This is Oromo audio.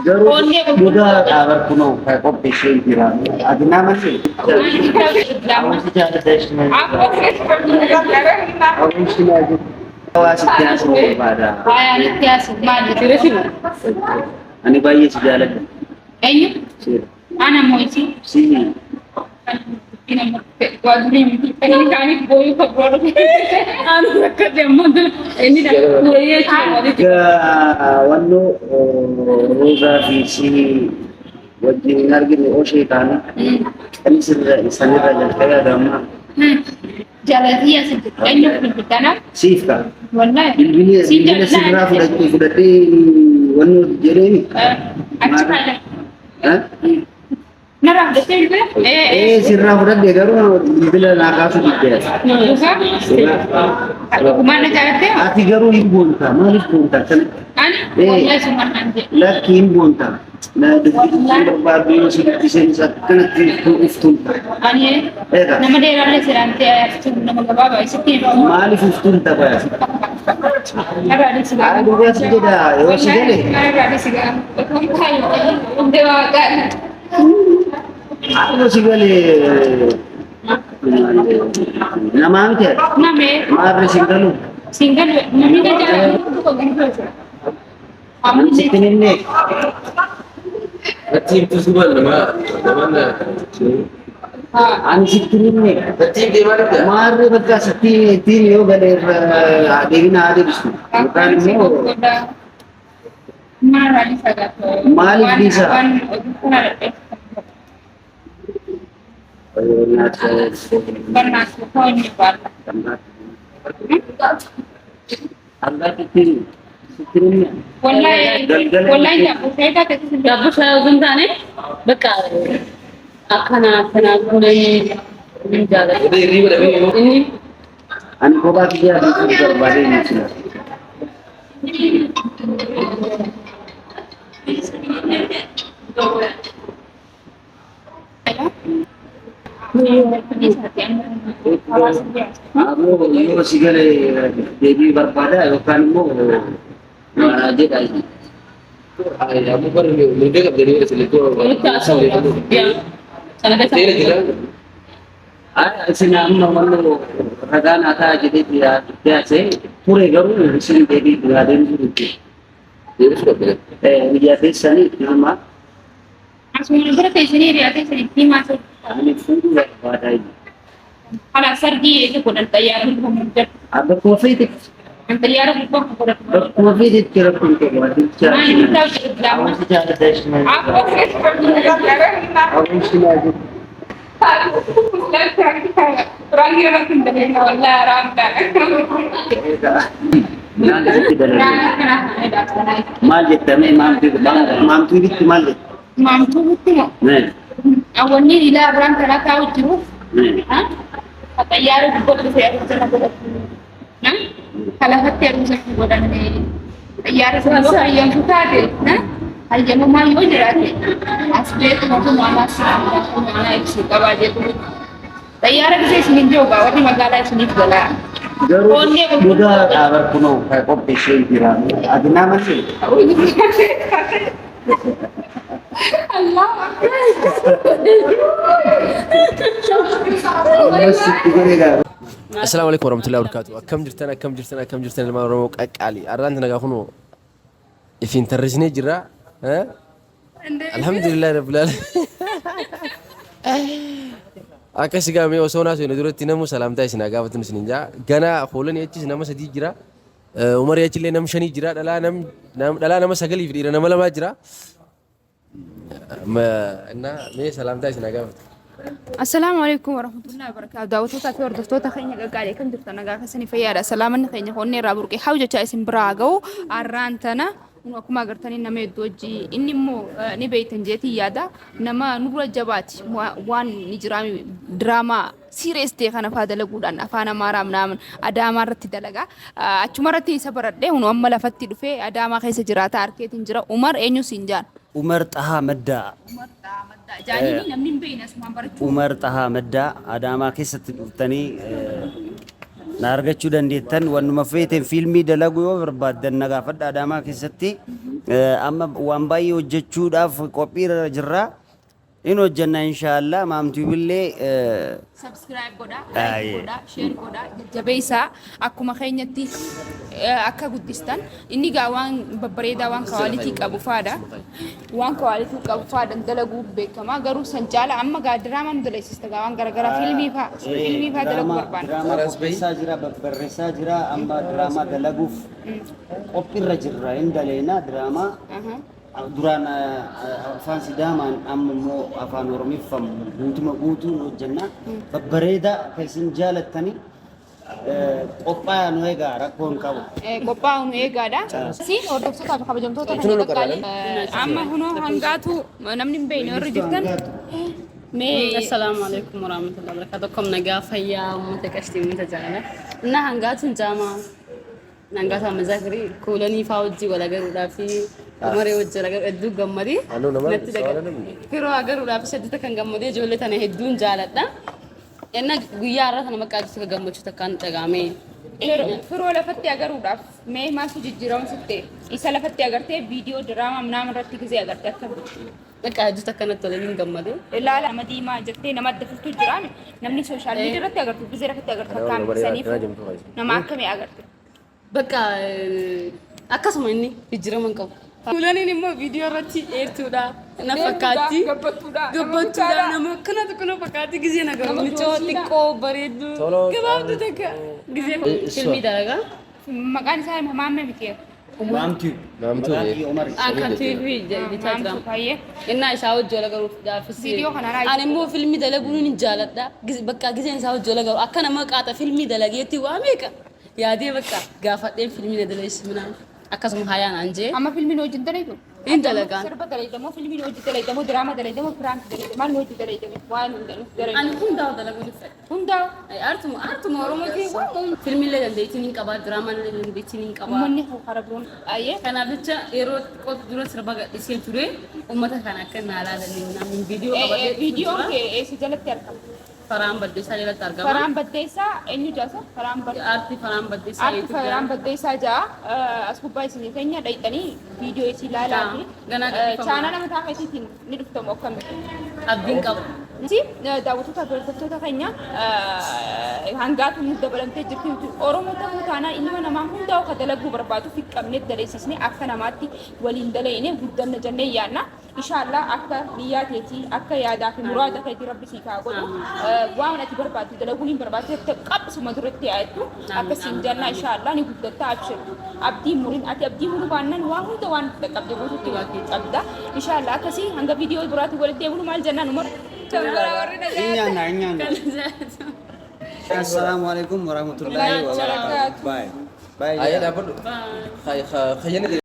Garuu dhugaa dhaabarku noo kan qopheessee jira. Ati nama si hawaasi jaallatee hawaasi jaallatee hawaasi itti barbaada. itti haasa'u maali? Ani baay'ee si jaalladha. Eenyu? Siira. Ana mootii. Si wannoo roozaa fi si wajjin hin argine oshee taane kan sanirra jalqabee adamma Jalatii as eenyu bilbiltanaaf? siif ta'a. Wallahi. Bilbila sirraa fudhadhee wannoo jedheeni. Achi kaala. Narraa fudhattee bilbila? Sirraa fudhadhee garuu bilbila naa kaasuu diddeera. Dhugaa? Dhugumaan na jaalattee? Ati garuu hin boonta. Maaliif boonta? Ani? Wallahi summaan naan jedhe. Lakki hin boonta. Na dubbisuun barbaadu yoo sitti isheenis akkanatti uftuun. Ani nama dheeraallee siraantee ayaarsiisuun nama gabaabaa isitti hin Maaliif uftuun taphaa? Narraa dhisi ga'a. Dhugaa si jedha yoo si gale. Narraa dhisi ga'a. Hundee waaqaa. Aku si gale nama miti. Name. Maaf singgalu. Single namni kan jaallatu tokko gurgurta. Aman sitinin ne. Tim tu semua nama Ani sitinin ne. tim di mana tu? Maaf bakka siti tin yo gale adevina adevisu. Bukan mo. Mana bisa gato. Maaliif bisa? Pernah kau ni bar. Anda sitinin. Sitinin ne. Wallahi ya saya kata tu Gabbu shaayuun taane bakka akkana kunanii hin jaalatu. Ada riba dah ni. Inni Ani kophaa kiyyaa bituu barbaadee ni sila. Aku yo si gale deebii barbaada yookaan immoo jedha. Ay, aku baru ni dekat dari selitu. walitti haasa'uudhaaf deema. Sana Dia keessa kita Isin amma wannoo ragaan haa ta'a jedhee dhiyaate ture garuu isin deebii yaadeen jiru. dia sudah beli. Biyya keessanii nama Asuma berarti sini dia tu sini masuk. ani fuudhuu barbaadaa jiru. Kalau sergi itu pun ada yang berkomentar. Abba koofeeti Nanti dia ada berkomentar. bakkuma feetetti rakkoon qabu adicha. Nah ini tahu kita lama. Hawaasa jaallatee ishee. Apa sih seperti Hawaasi naa jiru. Terakhir aku dari Allah ramda. Naan itti dalage. Maal jettame maamtuu bitti maal jette? Mampu betul. Awan ni ila orang kena tahu tu. Kata yar buat saya sana buat. Nah, kalau hati aku sana buat ni. Yar semua yang suka deh. Nah, hal yang mau yo jadi. Asbet mau mana sih? Mana itu kawan dia tu. Tayar bisa sini juga. Orang magala sini juga. Garuu dhugaa dhaabarku noo kan qopheessee jira. Ati nama si Allah. ammas itti galee Assalamualaikum warahmatullahi wabarakatuh. Akkam jirtan ilmaan Oromoo qaqqaali. Arraan nagaa kunoo ifiin tarrisnee jirra. Alhamdulillah rabbil alamin. Akkas gaamee osoo naasoo duratti namu salaamtaa isin gaafatun isin jaa. Gana hoolan achis nama sadii jira. Umar achillee nam shanii jira. Dhalaa nama sagalii fi dhiira nama lamaa jira. Mee salaamtaa isin gaafatu. Assalamualaikum warahmatullahi wabarakatuh. Daawwattoota fi hordoftoota keenya gaggaarii kan jirtan nagaa keessanii fayyaadha. Salaamanni keenya honnee irraa burqee haa hojjechaa isin biraa ga'u arraan tana akkuma agartanii nama hedduu hojii inni immoo ni beektan jeetii yaada nama nurra jabaati waan ni jiraami diraamaa serious ta'e kana faa dalaguudhaan afaan amaaraa naaman adaamaa irratti dalagaa achuma irratti isa baradhee hunu amma lafatti dhufee adaamaa keessa jiraata arkeetiin jira Umar eenyu siin jaan Umar Taha Madda. Umar Taha jaanii namni hin beekne asumaan barachuu Umar Taha Madda Adaamaa keessatti dhuftanii na argachuu dandeettan wannuma feeteen fiilmii dalaguu yoo barbaaddan na gaafadha Adaamaa keessatti amma waan baay'ee hojjechuudhaaf qophiirra jirra. In hojjenna inshallah maamtii billee Subscribe godha, Aye. like godha, share godha, jajjabeessaa akkuma keenyatti akka guddistan. Inni gaa waan babbareedaa waan kawaalitii qabu faadha. Waan kawaalitii qabu faadha dalaguu beekama. Garuu san caala amma gaa diraamaa nu dalagsista gaa waan garaagaraa fiilmii faa dalaguu barbaada. Drama qopheessaa jira, barreessaa jira, amma drama dalaguuf qophiirra jirra. Hin daleena drama duraan afaan Sidaamaan amma immoo afaan Oromiffaan guutuma guutuun hojjenna. Babbareedaa kan isin jaalattanii qophaa'aa nu eegaa rakkoon qabu. Qophaa'u nu eegaadha. Si hordoftoota fi kabajamtoota kan qaqqaali. Amma hunoo hangaatu namni hin beekne warri jirtan. Assalamu alaikum warahmatullahi wabarakatuh. Kom nagaa fayyaa uummata qashtii uummata jaalala. Inna hangaatuun jaamaa. Nangaata mazakri kuulanii faa hojii wal agaruudhaaf umaree hojii wal agaru hedduu gammadii. Natti dagadha. Firoo agaruudhaaf saddeeta kan gammadee ijoollee tana hedduun jaaladha. Inna guyyaa irraa tana maqaa jirtu ka gammachuu takkaan dhagaame. Firoo lafatti agaruudhaaf mee maaltu jijjiiramu sitte isa lafatti agartee viidiyoo diraamaa naama irratti gisee agarte akka Maqaa jirtu akkanatti tolee hin gammade. ilaala nama diimaa jettee nama adda filtuu jiraan namni sooshaal miidiyaa irratti agartu gisee lafatti agartu akkaan saniif nama akkamii agarte. Bakka akkasuma inni jijjiirama hin qabu. Kuulaniin immoo viidiyoo irratti dheertuudha. Na fakkaatti. Gabbattuudha. Nama akkanatti kuna fakkaatti gisee na garu. Michoo xiqqoo bareeddu. Gabaabdu takka. Gisee filmii dalagaa. Maqaan isaa Maammee Mitiyeef. Maamtii. Umar. Akka TV jechaa jira. Baay'ee. Innaa isaa hojii wal agaruuf gaafis. Viidiyoo kana raayii. Ani immoo filmii dalaguun ni jaaladha. Bakka giseen isaa hojii wal agaru akka nama qaata filmii dalageetti waa meeqa. Yaadee bakka gaafadheen filmii dalageessi minaan akkasuma hayaan anjee. Amma filmiin hojii dalagu. Hin dalagaan. Sirba dalagamoo filmiin hojii dalagamoo diraamaa dalagamoo firaanki dalagamoo maal hojii dalagamoo waan hundaa'u dalagu. Ani hundaa dalaguu ni fedha. Hundaa'u. Artuma Oromoo keessa filmiillee dandeettiin hin qabaa, diraamaan dandeettiin hin qabaa. Uummanni hara biroon baay'ee. Kanaaf jecha yeroo xiqqoo dura sirba gadhiisee ture uummata kana akka naa ilaalanii namni viidiyoo qabatee. Viidiyoon kee eessa jalatti argama? Faraan Baddeessaa jalatti argama. Faraan Baddeessaa eenyu jaasa? Faraan Baddeessaa. Aartii Faraan Baddeessaa. Aartii Faraan Baddeessaa jaa as gubbaa isin keenya dhayxanii viidiyoo isii ilaalaa fi chaanala mataa keetiitiin ni dhuftamu akkamitti? Abdiin qaba. Si daawwattoota hordoftoota keenya hangaatu nu dabalamtee jirti. Oromoo ta'uu taanaan ilma namaa hundaa akka dalaguu barbaadu fi qabnee daleessisnee akka namaatti waliin dalaine guddanna jennee yaadna. Inshallah akka biyyaa keetii akka yaadaa fi muraada keetii rabbi sii kaa godhu waan ati barbaaddu dalaguun hin barbaaddu qabsuma duratti yaaddu akkasiin jannaa inshallah ni guddatta abshir. Abdii murin ati abdii muruu baannaan waan hunda waan qabde guututti waan qabda. Inshallah akkasii hanga viidiyoo biraatti walitti deebiinu maal jennaan umar. Inyana. Assalamualaikum warahmatullahi wabarakatuh. Bye. Bye. Ayah dapat. Kayaknya